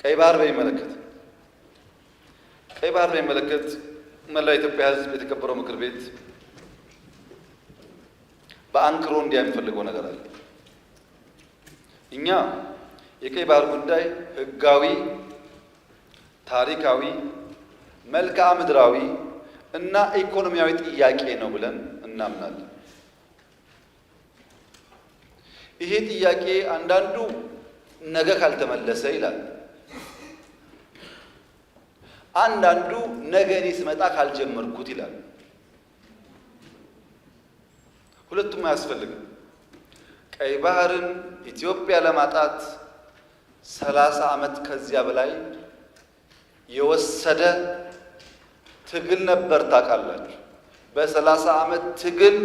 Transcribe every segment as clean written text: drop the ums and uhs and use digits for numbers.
ቀይ ባህር በሚመለከት መላው የኢትዮጵያ ሕዝብ የተከበረው ምክር ቤት በአንክሮ እንዲያ የሚፈልገው ነገር አለ። እኛ የቀይ ባህር ጉዳይ ሕጋዊ፣ ታሪካዊ፣ መልክዓ ምድራዊ እና ኢኮኖሚያዊ ጥያቄ ነው ብለን እናምናለን። ይሄ ጥያቄ አንዳንዱ ነገ ካልተመለሰ ይላል፣ አንዳንዱ ነገ እኔ ስመጣ ካልጀመርኩት ይላል። ሁለቱም አያስፈልግም። ቀይ ባህርን ኢትዮጵያ ለማጣት 30 ዓመት ከዚያ በላይ የወሰደ ትግል ነበር። ታውቃላችሁ። በ30 ዓመት ትግል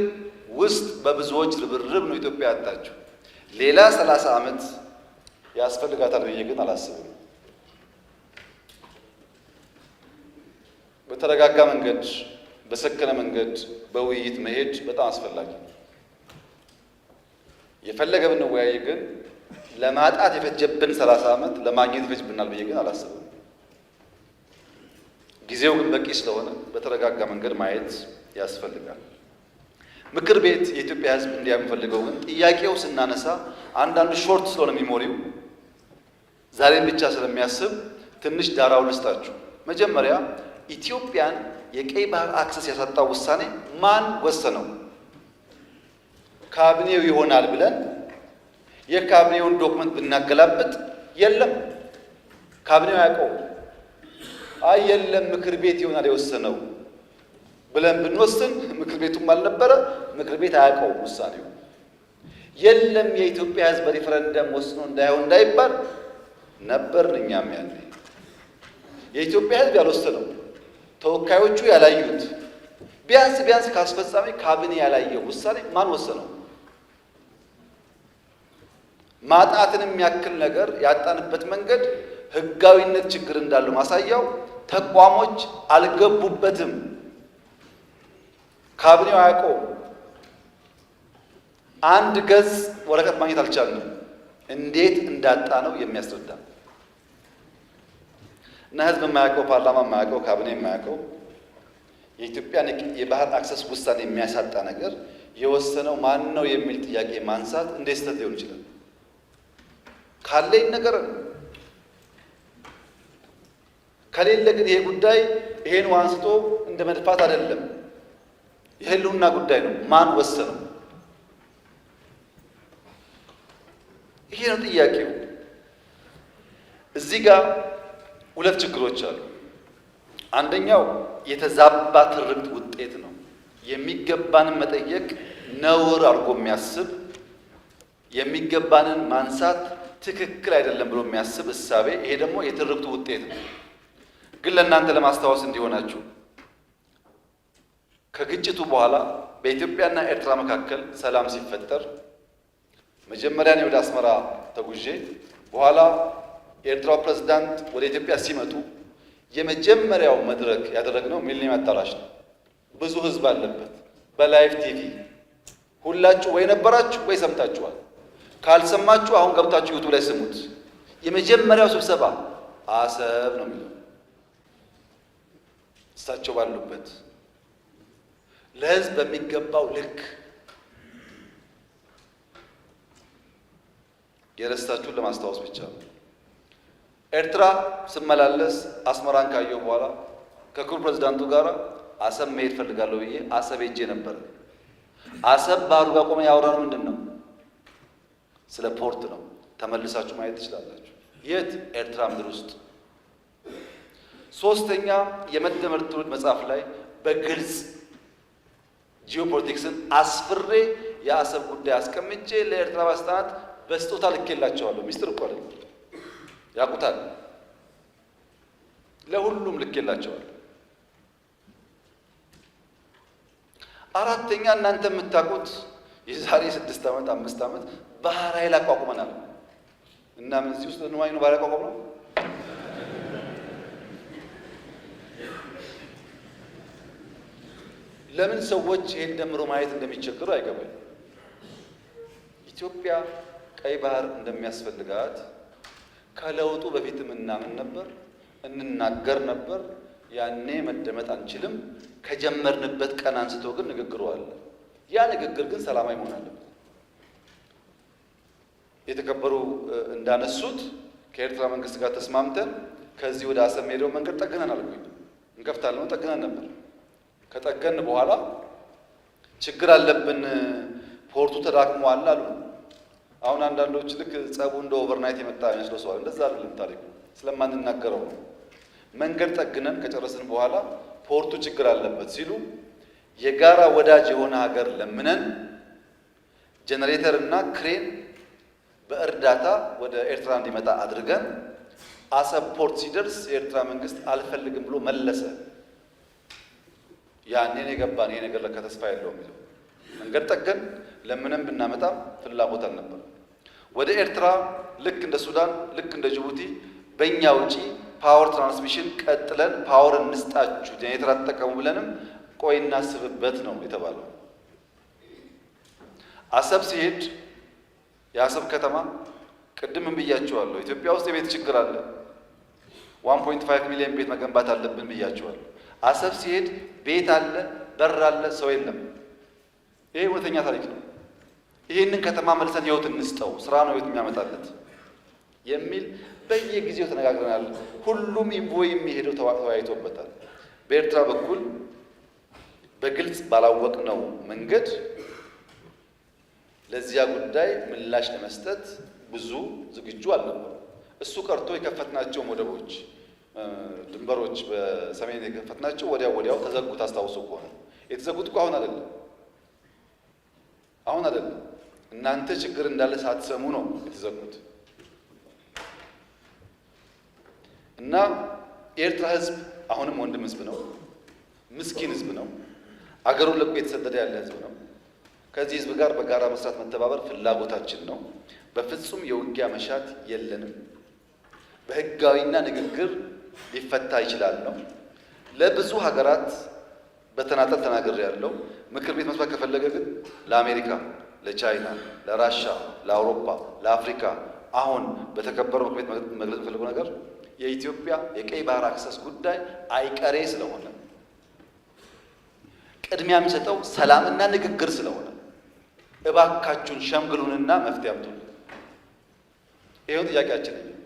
ውስጥ በብዙዎች ርብርብ ነው ኢትዮጵያ ያጣችው። ሌላ 30 ዓመት ያስፈልጋታል ብዬ ግን አላስብም። በተረጋጋ መንገድ፣ በሰከነ መንገድ በውይይት መሄድ በጣም አስፈላጊ ነው። የፈለገ ብንወያይ ግን ለማጣት የፈጀብን 30 ዓመት ለማግኘት ይፈጅብናል ብዬ ግን አላስብም። ጊዜው ግን በቂ ስለሆነ በተረጋጋ መንገድ ማየት ያስፈልጋል። ምክር ቤት የኢትዮጵያ ሕዝብ እንዲያምፈልገው ግን ጥያቄው ስናነሳ አንዳንዱ ሾርት ስለሆነ ሚሞሪው ዛሬን ብቻ ስለሚያስብ ትንሽ ዳራው ልስጣችሁ። መጀመሪያ ኢትዮጵያን የቀይ ባህር አክሰስ ያሳጣው ውሳኔ ማን ወሰነው? ካቢኔው ይሆናል ብለን የካቢኔውን ዶክመንት ብናገላብጥ የለም፣ ካቢኔው ያውቀው። አይ የለም ምክር ቤት ይሆናል የወሰነው ብለን ብንወስን ምክር ቤቱም አልነበረ፣ ምክር ቤት አያውቀው ውሳኔው። የለም የኢትዮጵያ ሕዝብ በሪፈረንደም ወስኖ እንዳይሆን እንዳይባል ነበርን እኛም ያኔ። የኢትዮጵያ ሕዝብ ያልወሰነው ተወካዮቹ ያላዩት ቢያንስ ከአስፈጻሚ ካቢኔ ያላየው ውሳኔ ማን ወሰነው? ማጣትን የሚያክል ነገር ያጣንበት መንገድ ሕጋዊነት ችግር እንዳለው ማሳያው ተቋሞች አልገቡበትም። ካቢኔው አያውቀውም። አንድ ገጽ ወረቀት ማግኘት አልቻልንም። እንዴት እንዳጣ ነው የሚያስረዳ እና ሕዝብ የማያውቀው፣ ፓርላማ የማያውቀው፣ ካቢኔ የማያውቀው የኢትዮጵያን የባህር አክሰስ ውሳኔ የሚያሳጣ ነገር የወሰነው ማን ነው የሚል ጥያቄ ማንሳት እንዴት ስህተት ሊሆን ይችላል? ካለኝ ነገር ከሌለ ግን ይሄ ጉዳይ ይሄን አንስቶ እንደ መድፋት አይደለም፣ የህልውና ጉዳይ ነው። ማን ወሰነው? ይሄ ነው ጥያቄው። እዚህ ጋር ሁለት ችግሮች አሉ። አንደኛው የተዛባ ትርክት ውጤት ነው። የሚገባንን መጠየቅ ነውር አድርጎ የሚያስብ የሚገባንን ማንሳት ትክክል አይደለም ብሎ የሚያስብ እሳቤ፣ ይሄ ደግሞ የትርክቱ ውጤት ነው። ግን ለእናንተ ለማስታወስ እንዲሆናችሁ ከግጭቱ በኋላ በኢትዮጵያና ኤርትራ መካከል ሰላም ሲፈጠር መጀመሪያ እኔ ወደ አስመራ ተጉዤ በኋላ የኤርትራው ፕሬዝዳንት ወደ ኢትዮጵያ ሲመጡ የመጀመሪያው መድረክ ያደረግነው ሚሊኒየም አዳራሽ ነው። ብዙ ህዝብ አለበት። በላይቭ ቲቪ ሁላችሁ ወይ ነበራችሁ ወይ ሰምታችኋል። ካልሰማችሁ አሁን ገብታችሁ ዩቱብ ላይ ስሙት። የመጀመሪያው ስብሰባ አሰብ ነው የሚለው እሳቸው ባሉበት ለህዝብ በሚገባው ልክ የረስታችሁን ለማስታወስ ብቻ ነው። ኤርትራ ስመላለስ አስመራን ካየሁ በኋላ ከክቡር ፕሬዝዳንቱ ጋር አሰብ መሄድ ፈልጋለሁ ብዬ አሰብ ሄጄ ነበር። አሰብ ባህሩ ጋር ቆመ ያወራነው ምንድን ነው? ስለ ፖርት ነው። ተመልሳችሁ ማየት ትችላላችሁ። የት? ኤርትራ ምድር ውስጥ። ሶስተኛ የመደመር ትውልድ መጽሐፍ ላይ በግልጽ ጂኦፖለቲክስን አስፍሬ የአሰብ ጉዳይ አስቀምጬ ለኤርትራ ባለስልጣናት በስጦታ ልኬላቸዋለሁ። ሚስጥር እኮ አይደለም፣ ያውቁታል። ለሁሉም ልኬላቸዋለሁ። አራተኛ እናንተ የምታውቁት የዛሬ 6 ዓመት 5 ዓመት ባህር ኃይል አቋቁመናል እና ምን እዚህ ውስጥ ነው ባህር አቋቁመ ነው። ለምን ሰዎች ይሄን ደምሮ ማየት እንደሚቸገሩ አይገባኝ። ኢትዮጵያ ቀይ ባህር እንደሚያስፈልጋት ከለውጡ በፊትም እናምን ነበር፣ እንናገር ነበር። ያኔ መደመጥ አንችልም። ከጀመርንበት ቀን አንስቶ ግን ንግግሩ አለ። ያ ንግግር ግን ሰላማዊ መሆን አለበት። የተከበሩ እንዳነሱት ከኤርትራ መንግስት ጋር ተስማምተን ከዚህ ወደ አሰብ ሄደው መንገድ ጠግነን አልኩኝ። እንከፍታለን ጠግነን ነበር። ከጠገን በኋላ ችግር አለብን፣ ፖርቱ ተዳክሟል አሉ። አሁን አንዳንዶች ልክ ጸቡ እንደ ኦቨርናይት የመጣ መስሎ ሰዋል። እንደዛ አይደለም ታሪኩ፣ ስለማንናገረው ነው። መንገድ ጠግነን ከጨረስን በኋላ ፖርቱ ችግር አለበት ሲሉ የጋራ ወዳጅ የሆነ ሀገር ለምነን ጄኔሬተር እና ክሬን በእርዳታ ወደ ኤርትራ እንዲመጣ አድርገን አሰብ ፖርት ሲደርስ የኤርትራ መንግስት አልፈልግም ብሎ መለሰ። ያኔን የገባን ይሄ ነገር ለካ ተስፋ የለውም ይዘው መንገድ ጠገን ለምንም ብናመጣም ፍላጎት አልነበር። ወደ ኤርትራ ልክ እንደ ሱዳን ልክ እንደ ጅቡቲ በእኛ ውጪ ፓወር ትራንስሚሽን ቀጥለን ፓወር እንስጣችሁ ጄኔሬተር አትጠቀሙ ብለንም ቆይ እናስብበት ነው የተባለው። አሰብ ሲሄድ የአሰብ ከተማ ቅድምም ብያቸዋለሁ፣ ኢትዮጵያ ውስጥ የቤት ችግር አለ። 1.5 ሚሊዮን ቤት መገንባት አለብን ብያቸዋለሁ። አሰብ ሲሄድ ቤት አለ፣ በር አለ፣ ሰው የለም። ይሄ እውነተኛ ታሪክ ነው። ይህንን ከተማ መልሰን ህይወት እንስጠው፣ ስራ ነው ህይወት የሚያመጣለት የሚል በየጊዜው ተነጋግረናል። ሁሉም ኢንቮይ የሚሄደው ተወያይቶበታል። በኤርትራ በኩል በግልጽ ባላወቅነው መንገድ ለዚያ ጉዳይ ምላሽ ለመስጠት ብዙ ዝግጁ አልነበሩ። እሱ ቀርቶ የከፈትናቸው ወደቦች፣ ድንበሮች በሰሜን የከፈትናቸው ወዲያው ተዘጉ። ታስታውሱ ከሆነ የተዘጉት እኮ አሁን አይደለም። እናንተ ችግር እንዳለ ሳትሰሙ ነው የተዘጉት። እና የኤርትራ ህዝብ አሁንም ወንድም ህዝብ ነው፣ ምስኪን ህዝብ ነው፣ አገሩን ለቆ የተሰደደ ያለ ህዝብ ነው። ከዚህ ህዝብ ጋር በጋራ መስራት መተባበር ፍላጎታችን ነው። በፍጹም የውጊያ መሻት የለንም። በህጋዊና ንግግር ሊፈታ ይችላል ነው። ለብዙ ሀገራት በተናጠል ተናግሬ ያለው ምክር ቤት መስማት ከፈለገ ግን ለአሜሪካ፣ ለቻይና፣ ለራሻ፣ ለአውሮፓ፣ ለአፍሪካ አሁን በተከበረው ምክር ቤት መግለጽ የፈለገው ነገር የኢትዮጵያ የቀይ ባህር አክሰስ ጉዳይ አይቀሬ ስለሆነ ቅድሚያ የሚሰጠው ሰላምና ንግግር ስለሆነ እባካችሁን ሸምግሉንና መፍትሄ አምጡልን። ይሄው ጥያቄያችን ነው።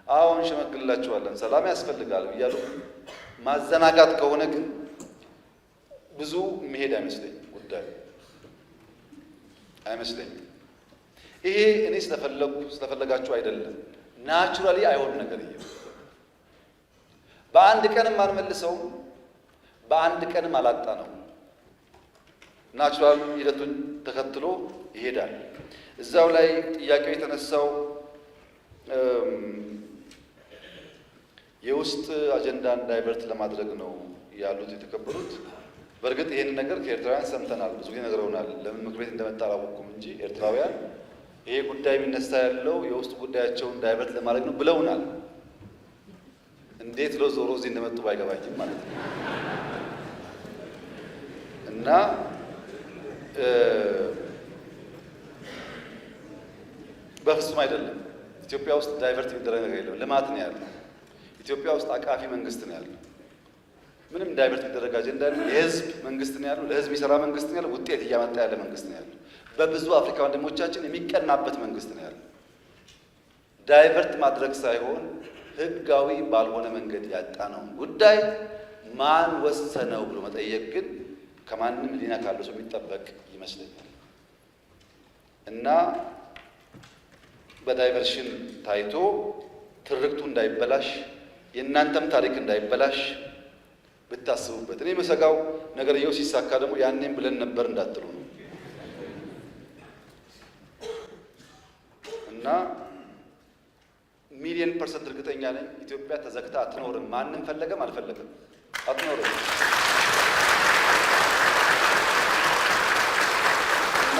አሁን ሸመግልላችኋለን፣ ሰላም ያስፈልጋል እያሉ ማዘናጋት ከሆነ ግን ብዙ መሄድ ጉዳይ አይመስለኝም። ይሄ እኔ ስለፈለጋችሁ አይደለም፣ ናቹራሊ አይሆን ነገር ይሄ በአንድ ቀንም አንመልሰውም፣ በአንድ ቀንም አላጣ ነው። ናቹራል ሂደቱን ተከትሎ ይሄዳል። እዛው ላይ ጥያቄው የተነሳው የውስጥ አጀንዳን ዳይቨርት ለማድረግ ነው ያሉት የተከበሩት። በእርግጥ ይሄን ነገር ከኤርትራውያን ሰምተናል፣ ብዙ ጊዜ ነግረውናል። ለምን ምክር ቤት እንደመጣ አላወቅኩም እንጂ ኤርትራውያን ይሄ ጉዳይ የሚነሳ ያለው የውስጥ ጉዳያቸውን ዳይቨርት ለማድረግ ነው ብለውናል። እንዴት ዞሮ እዚህ እንደመጡ ባይገባኝም ማለት ነው። እና በፍጹም አይደለም። ኢትዮጵያ ውስጥ ዳይቨርት የሚደረግ ነገር የለም። ልማት ነው ያለው። ኢትዮጵያ ውስጥ አቃፊ መንግስት ነው ያለው። ምንም ዳይቨርት የሚደረግ አጀንዳ ነው። የህዝብ መንግስት ነው ያለው። ለህዝብ የሚሰራ መንግስት ነው ያለው። ውጤት እያመጣ ያለ መንግስት ነው ያለው። በብዙ አፍሪካ ወንድሞቻችን የሚቀናበት መንግስት ነው ያለው። ዳይቨርት ማድረግ ሳይሆን ህጋዊ ባልሆነ መንገድ ያጣነውን ጉዳይ ማን ወሰነው ብሎ መጠየቅ ግን ከማንም ሊና ካለው ሰው የሚጠበቅ ይመስለኛል። እና በዳይቨርሽን ታይቶ ትርክቱ እንዳይበላሽ የእናንተም ታሪክ እንዳይበላሽ ብታስቡበት። እኔ መሰጋው ነገርየው ሲሳካ ደግሞ ያኔም ብለን ነበር እንዳትሉ ነው። እና ሚሊዮን ፐርሰንት እርግጠኛ ነኝ ኢትዮጵያ ተዘግታ አትኖርም። ማንም ፈለገም አልፈለገም አትኖርም። እና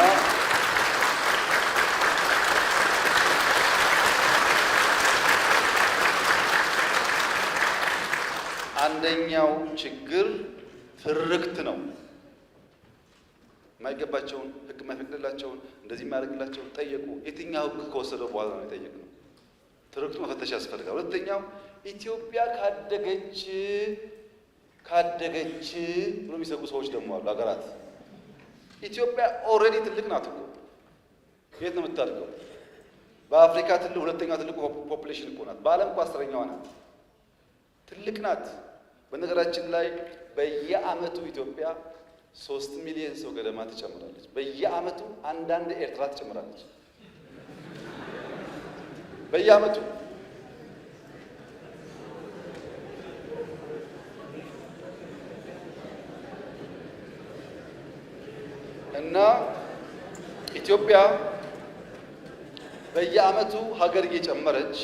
አንደኛው ችግር ትርክት ነው። የማይገባቸውን ህግ የማይፈቅድላቸውን እንደዚህ የማያደርግላቸውን ጠየቁ። የትኛው ህግ ከወሰደው በኋላ ነው የጠየቅነው? ትርክቱ መፈተሽ ያስፈልጋል። ሁለተኛው ኢትዮጵያ ካደገች ብሎ የሚሰጉ ሰዎች ደግሞ አሉ። ሀገራት ኢትዮጵያ ኦልሬዲ ትልቅ ናት እኮ። የት ነው የምታድገው? በአፍሪካ ሁለተኛው ትልቁ ፖፑሌሽን እኮ ናት። በዓለም እኮ 10ኛዋ ናት። ትልቅ ናት። በነገራችን ላይ በየዓመቱ ኢትዮጵያ 3 ሚሊዮን ሰው ገደማ ትጨምራለች። በየዓመቱ አንዳንድ ኤርትራ ትጨምራለች። በየዓመቱ እና ኢትዮጵያ በየዓመቱ ሀገር እየጨመረች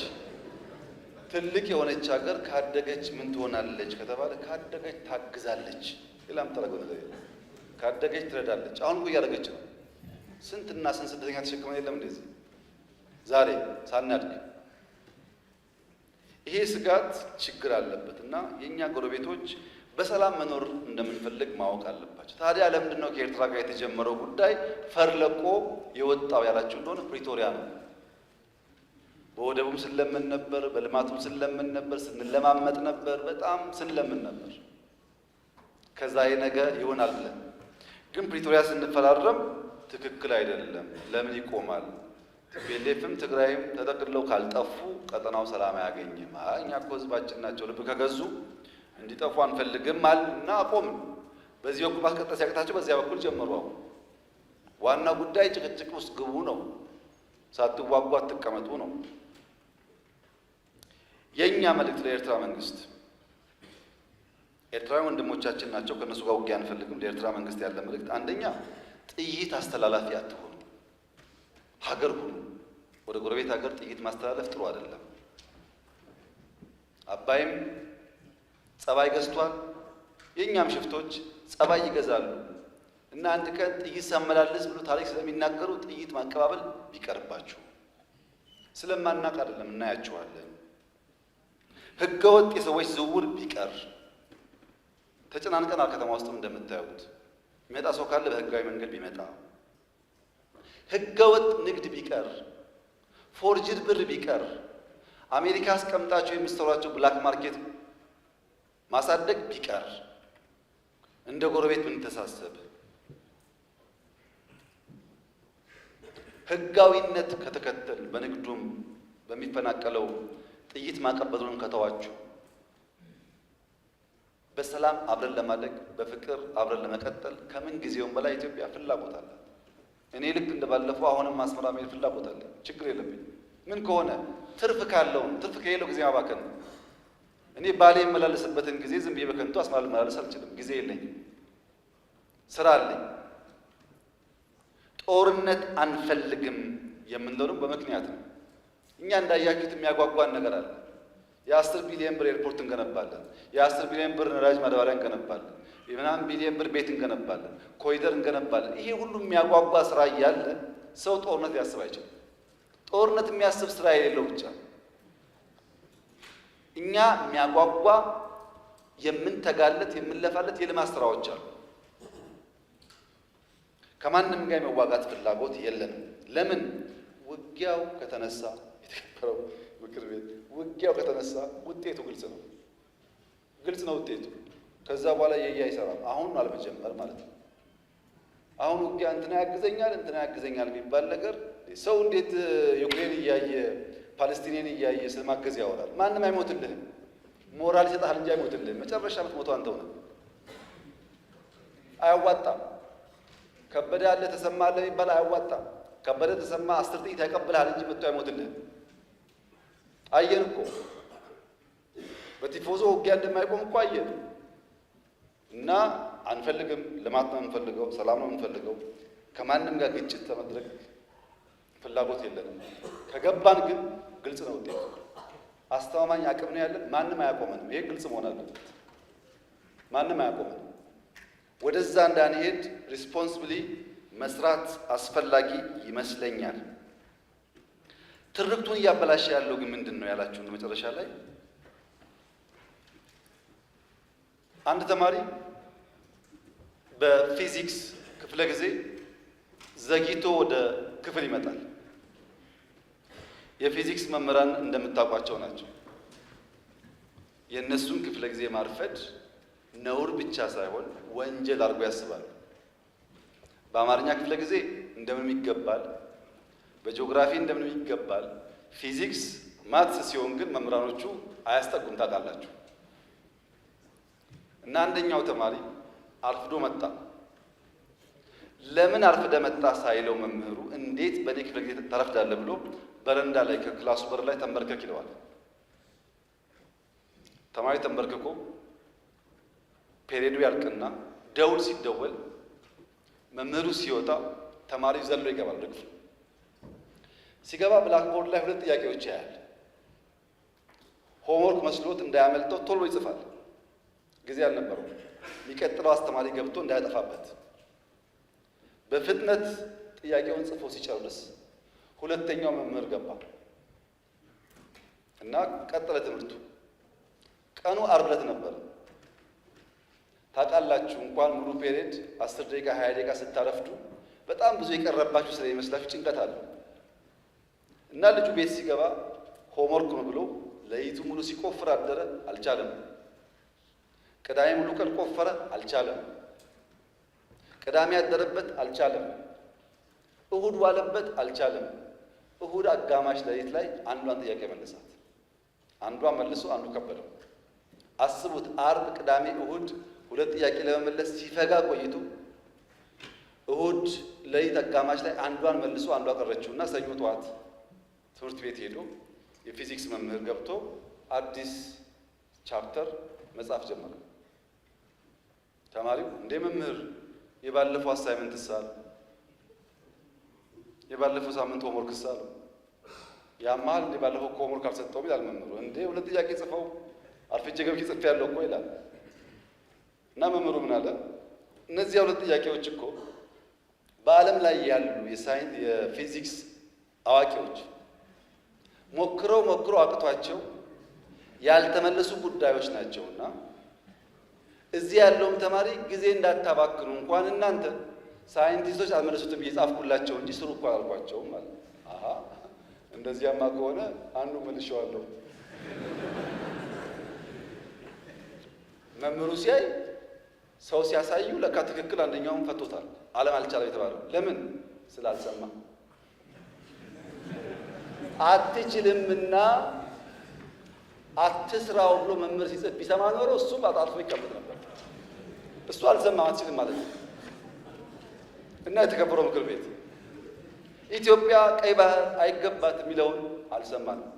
ትልቅ የሆነች ሀገር ካደገች ምን ትሆናለች ከተባለ ካደገች ታግዛለች። ሌላም ተረገው ነገር የለም። ካደገች ትረዳለች። አሁን እኮ እያደረገች ነው። ስንትና ስንት ስደተኛ ተሸክመን የለም እንደዚህ ዛሬ ሳናድግ። ይሄ ስጋት ችግር አለበት እና የእኛ ጎረቤቶች በሰላም መኖር እንደምንፈልግ ማወቅ አለባቸው። ታዲያ ለምንድን ነው ከኤርትራ ጋር የተጀመረው ጉዳይ ፈርለቆ የወጣው ያላችሁ እንደሆነ ፕሪቶሪያ ነው። በወደቡም ስንለምን ነበር፣ በልማቱም ስንለምን ነበር፣ ስንለማመጥ ነበር፣ በጣም ስንለምን ነበር። ከዛ ነገ ይሆናል ብለን ግን ፕሪቶሪያ ስንፈራረም ትክክል አይደለም። ለምን ይቆማል? ቲፒኤልኤፍም ትግራይም ተጠቅልለው ካልጠፉ ቀጠናው ሰላም አያገኝም። እኛ እኮ ህዝባችን ናቸው፣ ልብ ከገዙ እንዲጠፉ አንፈልግም አልና አቆምን። በዚህ በኩል ማስቀጠል ሲያቅታቸው በዚያ በኩል ጀመሩ። አሁን ዋና ጉዳይ ጭቅጭቅ ውስጥ ግቡ ነው፣ ሳትዋጉ አትቀመጡ ነው። የእኛ መልእክት ለኤርትራ መንግስት፣ ኤርትራውያን ወንድሞቻችን ናቸው፣ ከእነሱ ጋር ውጊያ አንፈልግም። ለኤርትራ መንግስት ያለ መልእክት አንደኛ ጥይት አስተላላፊ አትሆኑ፣ ሀገር ሁኑ። ወደ ጎረቤት ሀገር ጥይት ማስተላለፍ ጥሩ አይደለም። አባይም ጸባይ ገዝቷል። የእኛም ሽፍቶች ጸባይ ይገዛሉ እና አንድ ቀን ጥይት ሳመላልስ ብሎ ታሪክ ስለሚናገሩ ጥይት ማቀባበል ቢቀርባችሁ። ስለማናቅ አይደለም፣ እናያቸዋለን። ህገወጥ የሰዎች ዝውውር ቢቀር። ተጨናንቀናል። ከተማ ውስጥም እንደምታዩት የሚመጣ ሰው ካለ በህጋዊ መንገድ ቢመጣ፣ ህገወጥ ንግድ ቢቀር፣ ፎርጅድ ብር ቢቀር፣ አሜሪካ አስቀምጣቸው የሚሰሯቸው ብላክ ማርኬት ማሳደግ ቢቀር፣ እንደ ጎረቤት ብንተሳሰብ፣ ህጋዊነት ከተከተል፣ በንግዱም በሚፈናቀለው ጥይት ማቀበሉን ከተዋችሁ፣ በሰላም አብረን ለማደግ በፍቅር አብረን ለመቀጠል ከምን ጊዜውም በላይ ኢትዮጵያ ፍላጎት አላት። እኔ ልክ እንደባለፈው አሁንም አስመራ መሄድ ፍላጎት አለ። ችግር የለብኝ። ምን ከሆነ ትርፍ ካለው ትርፍ ከሌለው ጊዜ ማባከን ነው። እኔ ባሌ የመላለስበትን ጊዜ ዝም ብዬ በከንቱ አስመራ ልመላለስ አልችልም። ጊዜ የለኝም፣ ስራ አለኝ። ጦርነት አንፈልግም የምንለው በምክንያት ነው። እኛ እንዳያችሁት የሚያጓጓን ነገር አለ። የ10 ቢሊዮን ብር ኤርፖርት እንገነባለን። የ10 ቢሊዮን ብር ነዳጅ ማዳበሪያ እንገነባለን። የምናምን ቢሊዮን ብር ቤት እንገነባለን። ኮሪደር እንገነባለን። ይሄ ሁሉ የሚያጓጓ ስራ እያለ ሰው ጦርነት ሊያስብ አይችልም። ጦርነት የሚያስብ ስራ የሌለው ብቻ። እኛ የሚያጓጓ የምንተጋለት የምንለፋለት የልማት ስራዎች አሉ። ከማንም ጋር የመዋጋት ፍላጎት የለንም። ለምን? ውጊያው ከተነሳ የተከበረው ምክር ቤት ውጊያው ከተነሳ ውጤቱ ግልጽ ነው። ግልጽ ነው ውጤቱ። ከዛ በኋላ አይሰራም። አሁን አለመጀመር ማለት ነው። አሁን ውጊያ እንትና ያግዘኛል እንትና ያግዘኛል የሚባል ነገር ሰው እንዴት ዩክሬን እያየ ፓለስቲኔን እያየ ስለማገዝ ያወራል? ማንም አይሞትልህም። ሞራል ይሰጣል እንጂ አይሞትልህም። መጨረሻ የምትሞተው አንተው ነህ። አያዋጣም። ከበደ ያለ ተሰማ አለ የሚባል አያዋጣም። ከበደ ተሰማ 10 ጥይት ያቀብልሃል እንጂ መጥቶ አይሞትልህም። አየን እኮ በቲፎዞ ውጊያ እንደማይቆም እኮ አየን። እና አንፈልግም። ልማት ነው የምንፈልገው፣ ሰላም ነው የምንፈልገው። ከማንም ጋር ግጭት ለመድረግ ፍላጎት የለንም። ከገባን ግን ግልጽ ነው ውጤቱ። አስተማማኝ አቅም ነው ያለን። ማንም አያቆመንም። ይሄ ግልጽ መሆን አለበት። ማንም አያቆመንም። ወደዛ እንዳንሄድ ሪስፖንሲብሊ መስራት አስፈላጊ ይመስለኛል። ትርክቱን እያበላሸ ያለው ግን ምንድን ነው ያላችሁን፣ መጨረሻ ላይ አንድ ተማሪ በፊዚክስ ክፍለ ጊዜ ዘግይቶ ወደ ክፍል ይመጣል። የፊዚክስ መምህራን እንደምታውቋቸው ናቸው። የእነሱን ክፍለ ጊዜ ማርፈድ ነውር ብቻ ሳይሆን ወንጀል አድርጎ ያስባሉ። በአማርኛ ክፍለ ጊዜ እንደምንም ይገባል፣ በጂኦግራፊ እንደምንም ይገባል። ፊዚክስ ማትስ ሲሆን ግን መምህራኖቹ አያስጠጉም። ታውቃላችሁ። እና አንደኛው ተማሪ አርፍዶ መጣ። ለምን አርፍደ መጣ ሳይለው መምህሩ እንዴት በእኔ ክፍለ ጊዜ ታረፍዳለህ ብሎ በረንዳ ላይ ከክላሱ በር ላይ ተንበርከክ ይለዋል። ተማሪ ተንበርክኮ ፔሪዮዱ ያልቅና ደውል ሲደወል መምህሩ ሲወጣ ተማሪው ዘሎ ይገባል ወደ ክፍሉ። ሲገባ ብላክቦርድ ላይ 2 ጥያቄዎች ያያል። ሆምወርክ መስሎት እንዳያመልጠው ቶሎ ይጽፋል። ጊዜ አልነበረው። የሚቀጥለው አስተማሪ ገብቶ እንዳያጠፋበት በፍጥነት ጥያቄውን ጽፎ ሲጨርስ ሁለተኛው መምህር ገባ እና ቀጠለ ትምህርቱ። ቀኑ ዓርብ ዕለት ነበር። ታውቃላችሁ እንኳን ሙሉ ፔሪየድ 10 ደቂቃ 20 ደቂቃ ስታረፍዱ በጣም ብዙ የቀረባችሁ ስለሚመስላችሁ ጭንቀት አለ እና ልጁ ቤት ሲገባ ሆምወርክ ነው ብሎ ለይቱ ሙሉ ሲቆፍር አደረ። አልቻለም። ቅዳሜ ሙሉ ቀን ቆፈረ። አልቻለም። ቅዳሜ ያደረበት አልቻለም። እሁድ ዋለበት አልቻለም። እሁድ አጋማሽ ሌሊት ላይ አንዷን ጥያቄ መለሳት። አንዷን መልሶ አንዱ ከበደው። አስቡት፣ ዓርብ፣ ቅዳሜ፣ እሁድ 2 ጥያቄ ለመመለስ ሲፈጋ ቆይቶ እሁድ ሌሊት አጋማሽ ላይ አንዷን መልሶ አንዷ ቀረችውና ሰኞ ጠዋት ትምህርት ቤት ሄዶ የፊዚክስ መምህር ገብቶ አዲስ ቻፕተር መጻፍ ጀመረ። ተማሪው እንደ መምህር የባለፈው አሳይመንት ሳለ የባለፈው ሳምንት ሆምወርክ ሳለ ያማል እንደ ባለፈው ሆምወርክ አልሰጠውም ይላል መምህሩ። እንደ 2 ጥያቄ ጽፈው አርፍጄ ገብቼ ጽፌያለሁ እኮ ይላል። እና መምህሩ ምን አለ? እነዚህ 2 ጥያቄዎች እኮ በዓለም ላይ ያሉ የፊዚክስ አዋቂዎች ሞክረው አቅቷቸው ያልተመለሱ ጉዳዮች ናቸውና እዚህ ያለውም ተማሪ ጊዜ እንዳታባክኑ እንኳን እናንተ ሳይንቲስቶች አልመለሱትም እየጻፍኩላቸው እንጂ ስሩ እኮ አላልኳቸውም ማለት። አሃ እንደዚያማ ከሆነ አንዱ መልሼዋለሁ። መምህሩ ሲያይ ሰው ሲያሳዩ ለካ ትክክል አንደኛውን ፈቶታል። ዓለም አልቻለም የተባለው ለምን ስላልሰማ አትችልምና አትስራው ብሎ መምህር ሲጽፍ ቢሰማ ኖሮ እሱም አጣጥፎ ይቀመጥ ነበር። እሱ አልሰማም አትችልም ማለት ነው። እና የተከበረው ምክር ቤት ኢትዮጵያ ቀይ ባህር አይገባት የሚለውን አልሰማንም።